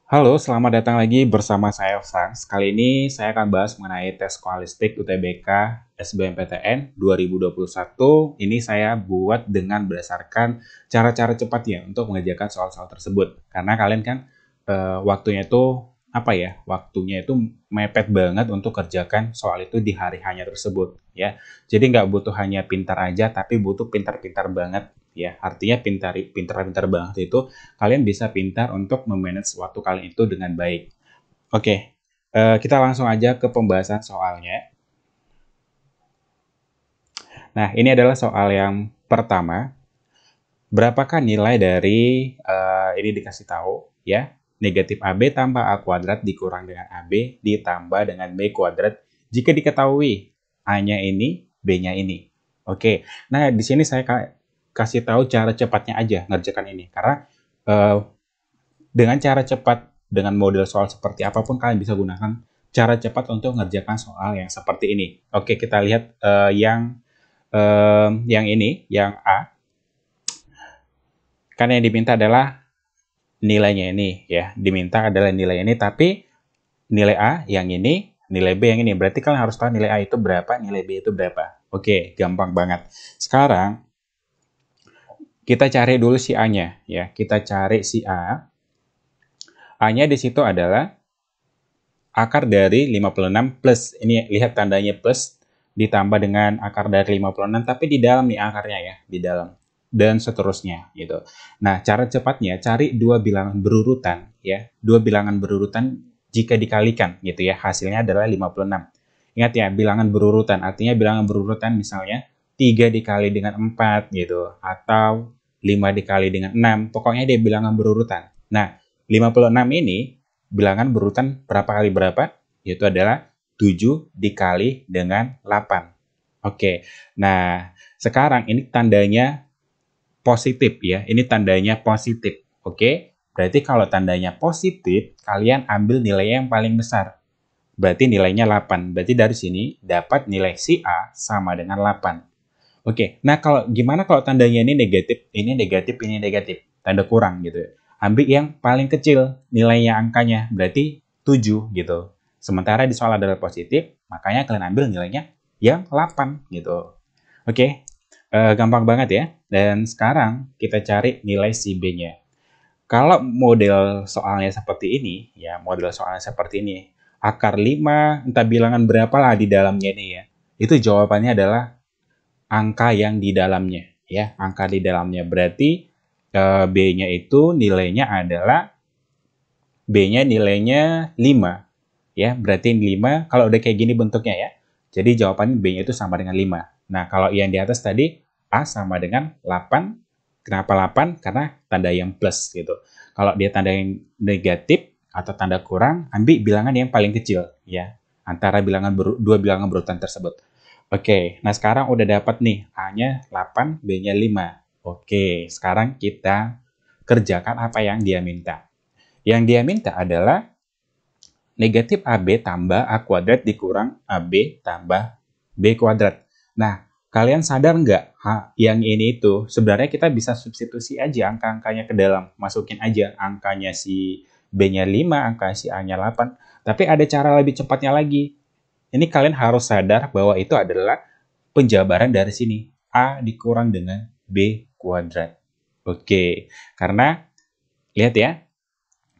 Halo, selamat datang lagi bersama saya Frans. Kali ini saya akan bahas mengenai tes skolastik UTBK SBMPTN 2021. Ini saya buat dengan berdasarkan cara-cara cepatnya untuk mengerjakan soal-soal tersebut. Karena kalian kan waktunya itu Waktunya itu mepet banget untuk kerjakan soal itu di hari hanya tersebut, ya. Jadi nggak butuh hanya pintar aja, tapi butuh pintar-pintar banget, ya. Artinya pintar-pintar banget itu kalian bisa pintar untuk memanage waktu kalian itu dengan baik. Oke, kita langsung aja ke pembahasan soalnya. Nah, ini adalah soal yang pertama. Berapakah nilai dari ini dikasih tahu ya? Negatif AB tambah A kuadrat dikurang dengan AB ditambah dengan B kuadrat jika diketahui A-nya ini, B-nya ini. Oke, nah di sini saya kasih tahu cara cepatnya aja ngerjakan ini. Karena eh, dengan cara cepat, dengan model soal seperti apapun kalian bisa gunakan cara cepat untuk mengerjakan soal yang seperti ini. Oke, kita lihat yang ini, yang A. Kan yang diminta adalah nilainya ini, ya. Diminta adalah nilai ini, tapi nilai A yang ini, nilai B yang ini. Berarti kalian harus tahu nilai A itu berapa, nilai B itu berapa. Oke, gampang banget. Sekarang kita cari dulu si A-nya, ya. Kita cari si A. A-nya di situ adalah akar dari 56 plus, ini lihat tandanya plus, ditambah dengan akar dari 56, tapi di dalam nih akarnya ya, di dalam. Dan seterusnya gitu. Nah, cara cepatnya cari dua bilangan berurutan ya. Dua bilangan berurutan jika dikalikan gitu ya. Hasilnya adalah 56. Ingat ya, bilangan berurutan artinya bilangan berurutan misalnya 3 dikali dengan 4 gitu atau 5 dikali dengan 6. Pokoknya dia bilangan berurutan. Nah, 56 ini bilangan berurutan berapa kali berapa? Yaitu adalah 7 dikali dengan 8. Oke, nah sekarang ini tandanya positif ya. Ini tandanya positif. Oke, berarti kalau tandanya positif, kalian ambil nilai yang paling besar. Berarti nilainya 8. Berarti dari sini dapat nilai si A sama dengan 8. Oke, nah kalau gimana kalau tandanya ini negatif, ini negatif, ini negatif, tanda kurang gitu. Ambil yang paling kecil nilainya angkanya, berarti 7 gitu. Sementara di soal adalah positif, makanya kalian ambil nilainya yang 8 gitu. Oke, gampang banget ya. Dan sekarang kita cari nilai si B-nya. Kalau model soalnya seperti ini, ya model soalnya seperti ini, akar 5, entah bilangan berapa lah di dalamnya ini ya. Itu jawabannya adalah angka yang di dalamnya ya, angka di dalamnya berarti B-nya itu nilainya adalah B-nya nilainya 5 ya, berarti 5 kalau udah kayak gini bentuknya ya. Jadi jawabannya B-nya itu sama dengan 5. Nah, kalau yang di atas tadi A sama dengan 8. Kenapa 8? Karena tanda yang plus gitu. Kalau dia tanda yang negatif atau tanda kurang, ambil bilangan yang paling kecil ya, antara dua bilangan berurutan tersebut. Oke, nah sekarang udah dapat nih A-nya 8, B-nya 5. Oke, sekarang kita kerjakan apa yang dia minta. Yang dia minta adalah negatif AB tambah A kuadrat dikurang AB tambah B kuadrat. Nah, kalian sadar nggak yang ini itu sebenarnya kita bisa substitusi aja angka-angkanya ke dalam. Masukin aja angkanya si B-nya 5, angka si A-nya 8. Tapi ada cara lebih cepatnya lagi. Ini kalian harus sadar bahwa itu adalah penjabaran dari sini. A dikurang dengan B kuadrat. Oke, karena lihat ya,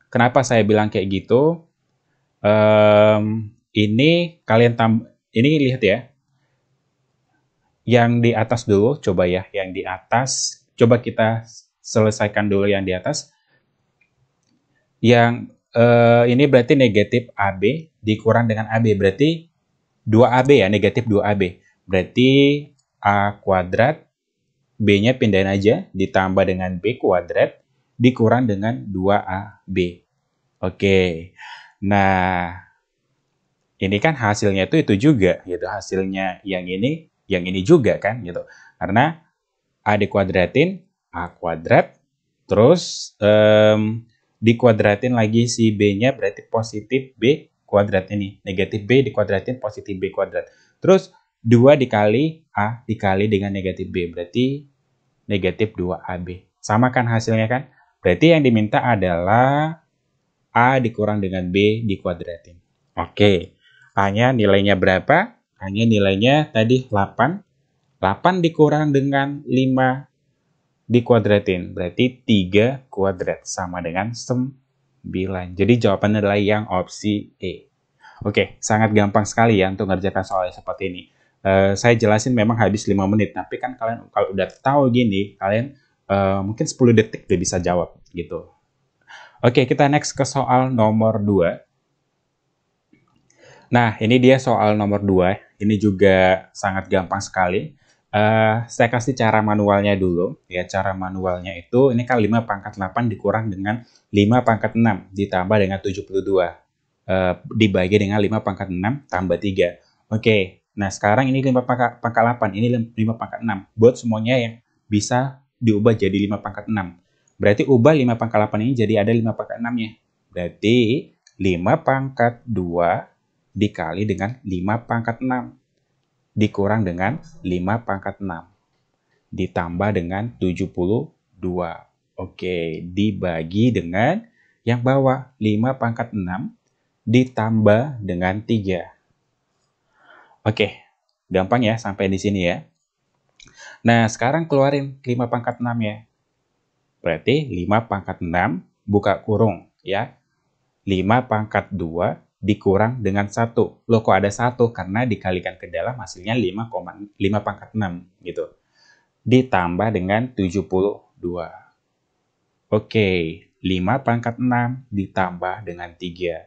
kenapa saya bilang kayak gitu? Ini kalian ini lihat ya, yang di atas dulu, coba ya, yang di atas, coba kita selesaikan dulu yang di atas. Yang ini berarti negatif AB dikurang dengan AB, berarti 2AB ya, negatif 2AB. Berarti A kuadrat, B-nya pindahin aja, ditambah dengan B kuadrat, dikurang dengan 2AB. Oke, nah ini kan hasilnya itu juga gitu, hasilnya yang ini juga kan gitu. Karena A dikuadratin, A kuadrat, terus dikuadratin lagi si B-nya berarti positif B kuadrat ini. Negatif B dikuadratin positif B kuadrat. Terus 2 dikali A dikali dengan negatif B, berarti negatif 2AB. Sama kan hasilnya kan? Berarti yang diminta adalah A dikurang dengan B dikuadratin. Oke, A-nya nilainya berapa? A-nya nilainya tadi 8. 8 dikurang dengan 5 dikuadratin. Berarti 3 kuadrat sama dengan 9. Jadi jawabannya adalah yang opsi E. Oke, sangat gampang sekali ya untuk ngerjakan soal seperti ini. Saya jelasin memang habis 5 menit, tapi kan kalian kalau udah tahu gini, kalian mungkin 10 detik udah bisa jawab gitu. Oke, kita next ke soal nomor 2. Nah, ini dia soal nomor 2. Ini juga sangat gampang sekali. Saya kasih cara manualnya dulu. Ya, cara manualnya itu, ini kan 5 pangkat 8 dikurang dengan 5 pangkat 6 ditambah dengan 72. Dibagi dengan 5 pangkat 6 tambah 3. Oke, nah sekarang ini 5 pangkat 8, ini 5 pangkat 6. Buat semuanya yang bisa diubah jadi 5 pangkat 6. Berarti ubah 5 pangkat 8 ini jadi ada 5 pangkat 6-nya. Berarti 5 pangkat 2 dikali dengan 5 pangkat 6 dikurang dengan 5 pangkat 6 ditambah dengan 72. Oke, dibagi dengan yang bawah 5 pangkat 6 ditambah dengan 3. Oke, gampang ya sampai di sini ya. Nah, sekarang keluarin 5 pangkat 6 ya. Berarti 5 pangkat 6 buka kurung ya. 5 pangkat 2 dikurang dengan 1. Loh, kok ada 1? Karena dikalikan ke dalam hasilnya 5 pangkat 6 gitu. Ditambah dengan 72. Oke, 5 pangkat 6 ditambah dengan 3.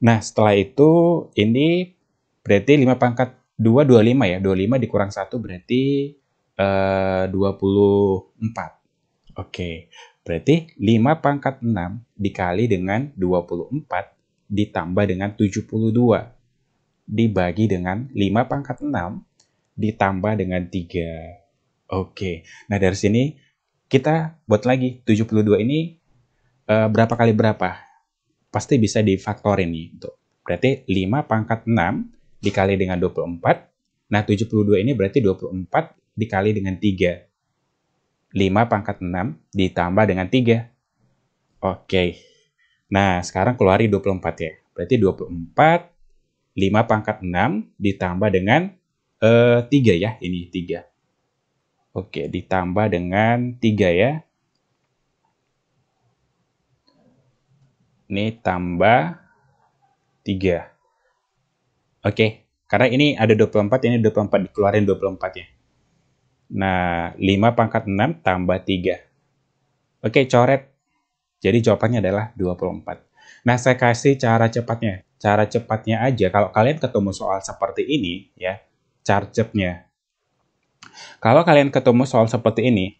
Nah, setelah itu ini berarti 5 pangkat 2, 25 ya. 25 dikurang 1 berarti 24. Oke, berarti 5 pangkat 6 dikali dengan 24 ditambah dengan 72 dibagi dengan 5 pangkat 6 ditambah dengan 3. Oke, nah dari sini kita buat lagi 72 ini berapa kali berapa? Pasti bisa difaktorin nih. Berarti 5 pangkat 6 dikali dengan 24. Nah, 72 ini berarti 24 dikali dengan 3. 5 pangkat 6 ditambah dengan 3. Oke. Nah, sekarang keluari 24 ya. Berarti 24, 5 pangkat 6 ditambah dengan 3 ya. Ini 3. Oke, ditambah dengan 3 ya. Ini tambah 3. Oke, karena ini ada 24, ini 24, dikeluarin 24 ya. Nah, 5 pangkat 6 tambah 3. Oke, coret. Jadi jawabannya adalah 24. Nah, saya kasih cara cepatnya. Cara cepatnya aja, kalau kalian ketemu soal seperti ini, ya, carcepnya. Kalau kalian ketemu soal seperti ini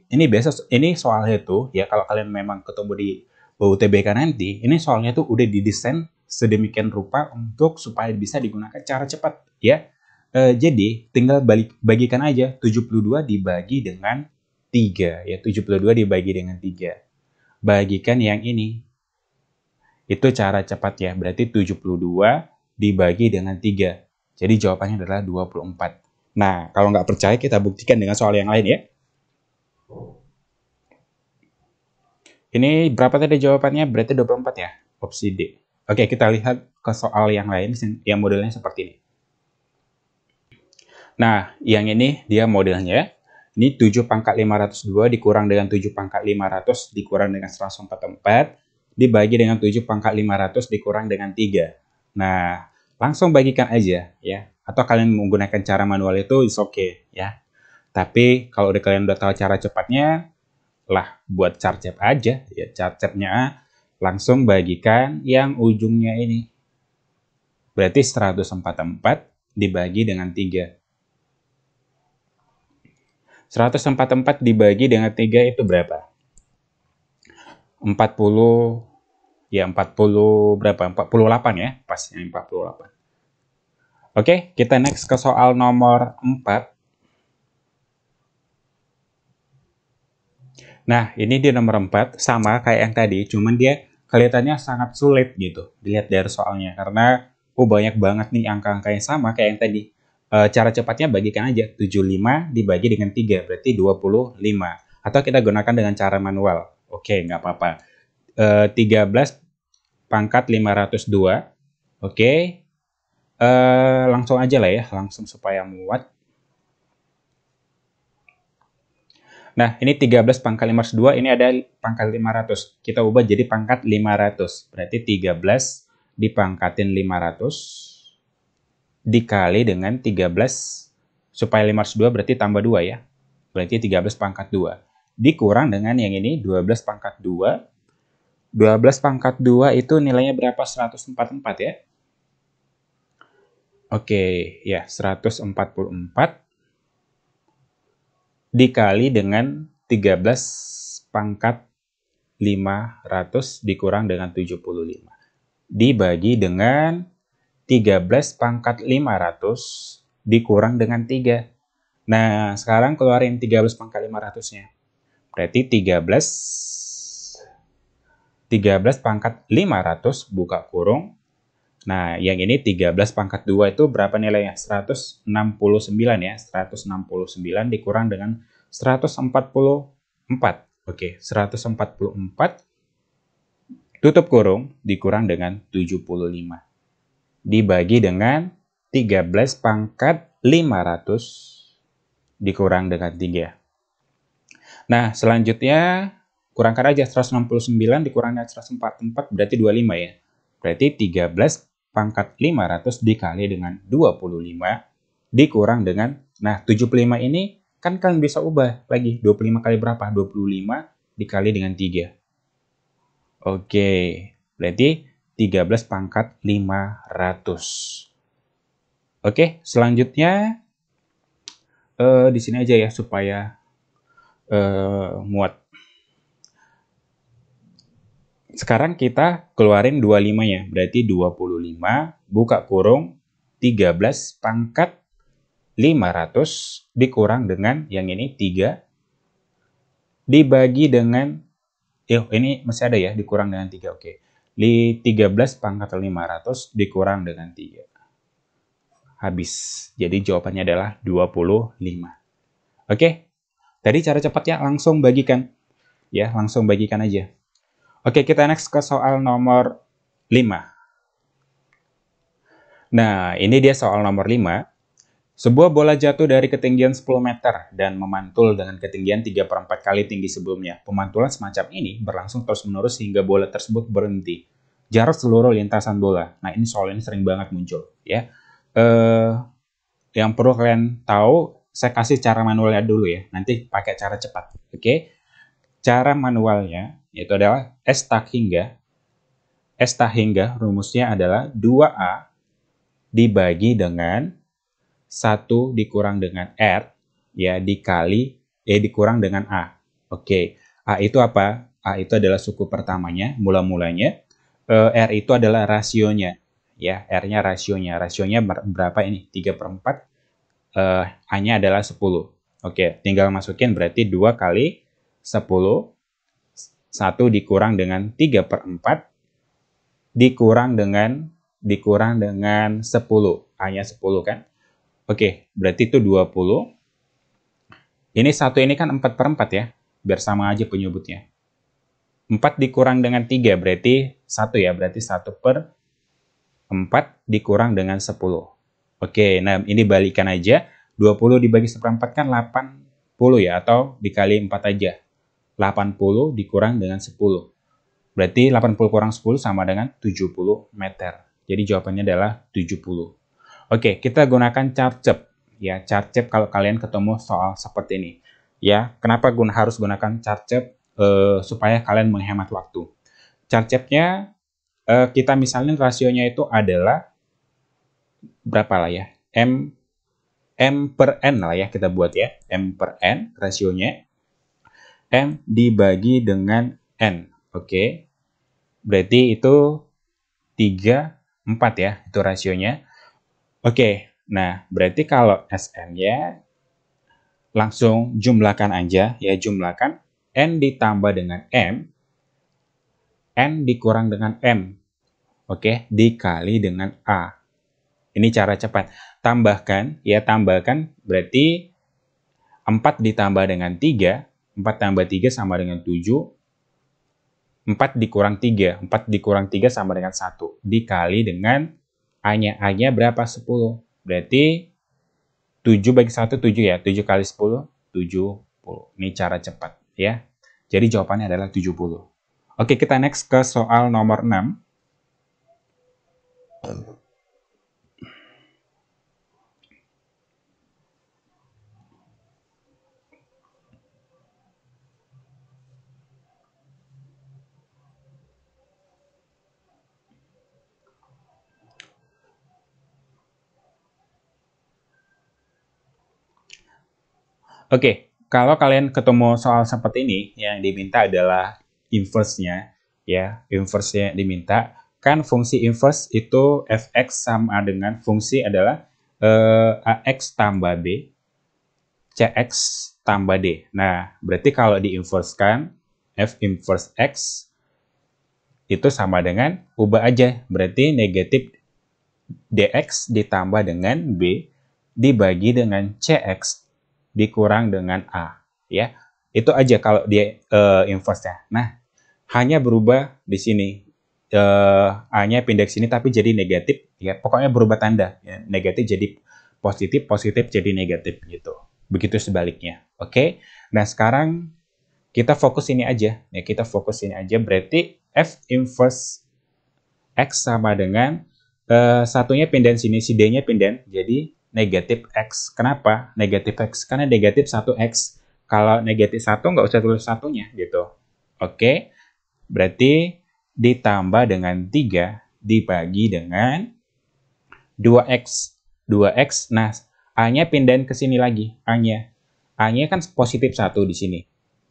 biasa, ini soalnya tuh, ya, kalau kalian memang ketemu di UTBK nanti, ini soalnya tuh udah didesain sedemikian rupa untuk supaya bisa digunakan cara cepat, ya. Jadi, tinggal bagikan aja 72 dibagi dengan 3, ya, 72 dibagi dengan 3. Bagikan yang ini. Itu cara cepat ya, berarti 72 dibagi dengan 3. Jadi jawabannya adalah 24. Nah, kalau nggak percaya kita buktikan dengan soal yang lain ya. Ini berapa tadi jawabannya? Berarti 24 ya, opsi D. Oke, kita lihat ke soal yang lain yang modelnya seperti ini. Nah, yang ini dia modelnya. Ini 7 pangkat 502 dikurang dengan 7 pangkat 500 dikurang dengan 144 dibagi dengan 7 pangkat 500 dikurang dengan 3. Nah, langsung bagikan aja ya. Atau kalian menggunakan cara manual itu is okay ya. Tapi kalau kalian udah tahu cara cepatnya, lah buat carcep aja ya. Carcepnya langsung bagikan yang ujungnya ini. Berarti 144 dibagi dengan 3. 144 dibagi dengan 3 itu berapa? 40, ya 40 berapa? 48 ya, pas yang 48. Oke, kita next ke soal nomor 4. Nah, ini di nomor 4, sama kayak yang tadi, cuman dia kelihatannya sangat sulit gitu, dilihat dari soalnya, karena banyak banget nih angka-angka yang sama kayak yang tadi. Cara cepatnya bagikan aja, 75 dibagi dengan 3, berarti 25. Atau kita gunakan dengan cara manual. Oke, nggak apa-apa. 13 pangkat 502. Oke. Langsung aja lah ya, langsung supaya muat. Nah, ini 13 pangkat 502, ini ada pangkat 500. Kita ubah jadi pangkat 500. Berarti 13 dipangkatin 500 dikali dengan 13, supaya 502 berarti tambah 2 ya. Berarti 13 pangkat 2. Dikurang dengan yang ini, 12 pangkat 2. 12 pangkat 2 itu nilainya berapa? 144 ya. Oke, ya 144 dikali dengan 13 pangkat 500 dikurang dengan 75. Dibagi dengan 13 pangkat 500 dikurang dengan 3. Nah, sekarang keluarin 13 pangkat 500-nya. Berarti 13 pangkat 500 buka kurung. Nah, yang ini 13 pangkat 2 itu berapa nilainya? 169 ya. 169 dikurang dengan 144. Oke, 144 tutup kurung dikurang dengan 75. Dibagi dengan 13 pangkat 500 dikurang dengan 3. Nah, selanjutnya kurangkan aja 169 dikurang dengan 144 berarti 25 ya. Berarti 13 pangkat 500 dikali dengan 25 dikurang dengan, nah 75 ini kan kalian bisa ubah lagi. 25 kali berapa? 25 dikali dengan 3. Oke, berarti 13 pangkat 500. Oke, selanjutnya di sini aja ya supaya muat. Sekarang kita keluarin 25-nya, berarti 25 buka kurung 13 pangkat 500 dikurang dengan yang ini 3 dibagi dengan, ini masih ada ya, dikurang dengan 3, oke. Di 13 pangkat 500 dikurang dengan 3. Habis. Jadi jawabannya adalah 25. Oke, tadi cara cepatnya langsung bagikan. Ya, langsung bagikan aja. Oke, kita next ke soal nomor 5. Nah, ini dia soal nomor 5. Sebuah bola jatuh dari ketinggian 10 meter dan memantul dengan ketinggian 3/4 kali tinggi sebelumnya. Pemantulan semacam ini berlangsung terus-menerus hingga bola tersebut berhenti. Jarak seluruh lintasan bola. Nah, ini soal ini sering banget muncul. Ya. Yang perlu kalian tahu, saya kasih cara manualnya dulu ya. Nanti pakai cara cepat. Oke. Cara manualnya itu adalah S tak hingga. S tak hingga rumusnya adalah 2A dibagi dengan 1 dikurang dengan R ya dikali dikurang dengan A. Oke. A itu apa? A itu adalah suku pertamanya, mula-mulanya. R itu adalah rasionya. Ya, R-nya rasionya. Rasionya berapa ini? 3/4. A-nya adalah 10. Oke, tinggal masukin berarti 2 kali 10. 1 dikurang dengan 3/4 dikurang dengan 10. A-nya 10 kan? Oke, berarti itu 20. Ini 1 ini kan 4/4 ya. Biar sama aja penyebutnya. 4 dikurang dengan 3 berarti 1 ya. Berarti 1/4 dikurang dengan 10. Oke, nah ini balikan aja. 20 dibagi 1/4 kan 80 ya. Atau dikali 4 aja. 80 dikurang dengan 10. Berarti 80 kurang 10 sama dengan 70 meter. Jadi jawabannya adalah 70. Oke, kita gunakan Charcep. Ya, Charcep kalau kalian ketemu soal seperti ini. Ya, kenapa harus gunakan Charcep? Supaya kalian menghemat waktu. Charcepnya, kita misalnya rasionya itu adalah berapa lah ya? M per N lah ya kita buat ya. M per N rasionya. M dibagi dengan N. Oke. Berarti itu 3/4 ya, itu rasionya. Oke, nah berarti kalau SN-nya langsung jumlahkan aja, ya jumlahkan N ditambah dengan M, N dikurang dengan M, oke, dikali dengan A. Ini cara cepat. Tambahkan, ya tambahkan berarti 4 ditambah dengan 3, 4 tambah 3 sama dengan 7, 4 dikurang 3. 4 dikurang 3 sama dengan 1. Dikali dengan A-nya. A-nya berapa? 10. Berarti 7 bagi 1, 7 ya. 7 kali 10, 70. Ini cara cepat ya. Jadi jawabannya adalah 70. Oke, kita next ke soal nomor 6. Oke, kalau kalian ketemu soal seperti ini, yang diminta adalah inverse-nya, ya, inverse-nya diminta. Kan fungsi inverse itu fx sama dengan fungsi adalah ax tambah b, cx tambah d. Nah, berarti kalau diinversekan, f inverse x itu sama dengan ubah aja. Berarti negatif dx ditambah dengan b dibagi dengan cx dikurang dengan A, ya. Itu aja kalau dia inverse-nya. Nah, hanya berubah di sini. A-nya pindah ke sini tapi jadi negatif, ya. Pokoknya berubah tanda, ya. Negatif jadi positif, positif jadi negatif gitu. Begitu sebaliknya. Oke. Nah, sekarang kita fokus ini aja. Ya, kita fokus ini aja. Berarti F inverse X sama dengan satunya pindah sini, si D-nya pindah jadi negatif X. Kenapa? Negatif X. Karena negatif 1X. Kalau negatif 1 nggak usah tulis satunya gitu. Oke. Berarti ditambah dengan 3 dibagi dengan 2X. 2X. Nah, A-nya pindahin ke sini lagi. A-nya. A-nya kan positif 1 di sini.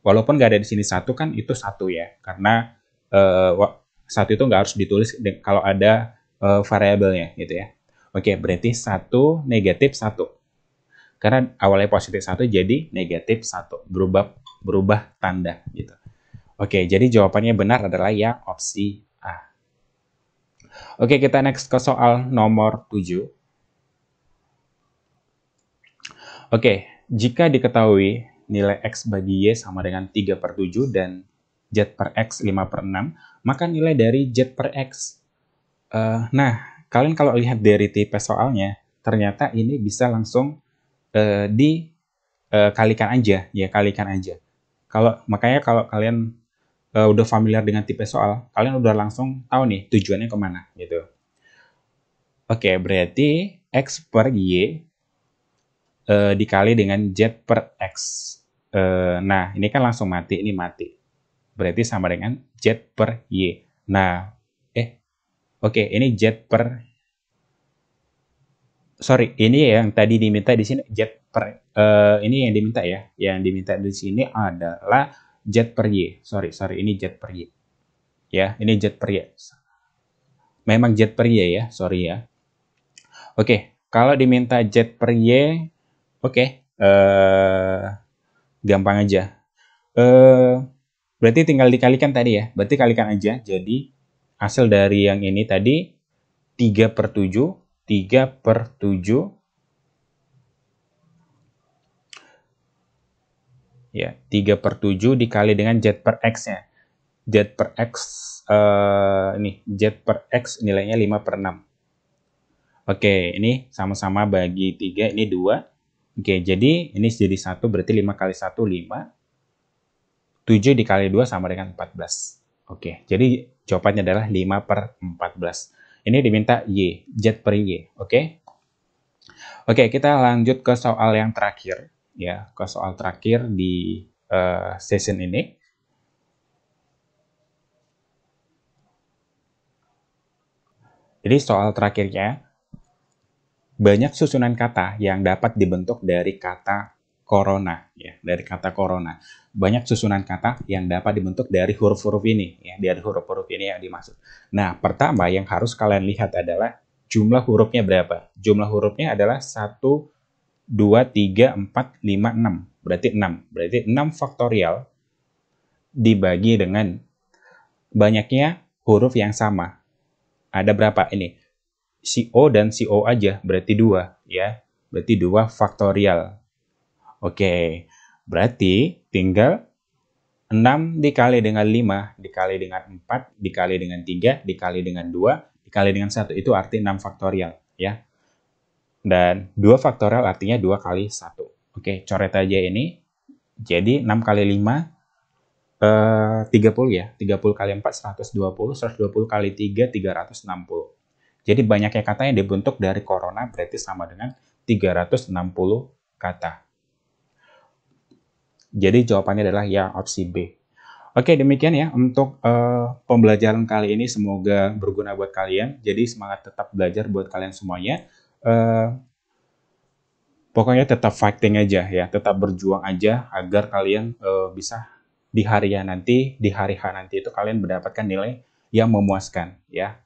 Walaupun nggak ada di sini 1 kan itu 1 ya. Karena 1 itu nggak harus ditulis kalau ada variabelnya gitu ya. Oke, berarti 1 negatif 1. Karena awalnya positif 1 jadi negatif 1. Berubah tanda gitu. Oke, jadi jawabannya benar adalah yang opsi A. Oke, kita next ke soal nomor 7. Oke, jika diketahui nilai X bagi Y sama dengan 3/7 dan Z per X 5/6, maka nilai dari Z per X. Nah, kalian kalau lihat dari tipe soalnya, ternyata ini bisa langsung dikalikan aja, ya kalikan aja. Makanya kalau kalian udah familiar dengan tipe soal, kalian udah langsung tahu nih tujuannya kemana gitu. Oke, berarti X per Y dikali dengan Z per X. Nah, ini kan langsung mati, ini mati. Berarti sama dengan Z per Y. Nah, oke, ini Z per... Sorry, ini yang tadi diminta di sini Z per... ini yang diminta ya. Yang diminta di sini adalah Z per Y. Sorry, ini Z per Y. Ya, ini Z per Y. Memang Z per Y ya, sorry ya. Oke, kalau diminta Z per Y, oke, gampang aja. Berarti tinggal dikalikan tadi ya. Berarti kalikan aja. Jadi hasil dari yang ini tadi 3/7. 3/7. Ya, 3/7 dikali dengan Z per X-nya. Z per X, ini Z per X nilainya 5/6. Oke, ini sama-sama bagi 3, ini 2. Oke, jadi ini jadi 1, berarti 5 kali 1, 5. 7 dikali 2 sama dengan 14. Oke, jadi jawabannya adalah 5/14. Ini diminta Y, Z per Y. Oke. Oke, kita lanjut ke soal yang terakhir. Ya, ke soal terakhir di session ini. Jadi soal terakhirnya, banyak susunan kata yang dapat dibentuk dari kata corona, ya, dari kata corona. Banyak susunan kata yang dapat dibentuk dari huruf-huruf ini, ya, dari huruf-huruf ini yang dimaksud. Nah, pertama yang harus kalian lihat adalah jumlah hurufnya berapa. Jumlah hurufnya adalah 1, 2, 3, 4, 5, 6. Berarti 6. Berarti 6 faktorial dibagi dengan banyaknya huruf yang sama. Ada berapa ini? Si O dan si O aja, berarti 2. Ya. Berarti 2 faktorial. Oke, berarti tinggal 6 dikali dengan 5, dikali dengan 4, dikali dengan 3, dikali dengan 2, dikali dengan 1. Itu arti 6 faktorial, ya. Dan 2 faktorial artinya 2 kali 1. Oke, coret aja ini. Jadi 6 kali 5, 30 ya. 30 kali 4, 120. 120 kali 3, 360. Jadi banyaknya kata yang dibentuk dari corona berarti sama dengan 360 kata. Jadi jawabannya adalah ya opsi B. Oke, demikian ya untuk pembelajaran kali ini. Semoga berguna buat kalian. Jadi semangat tetap belajar buat kalian semuanya. Pokoknya tetap fighting aja ya, tetap berjuang aja agar kalian bisa di hari H nanti itu kalian mendapatkan nilai yang memuaskan ya.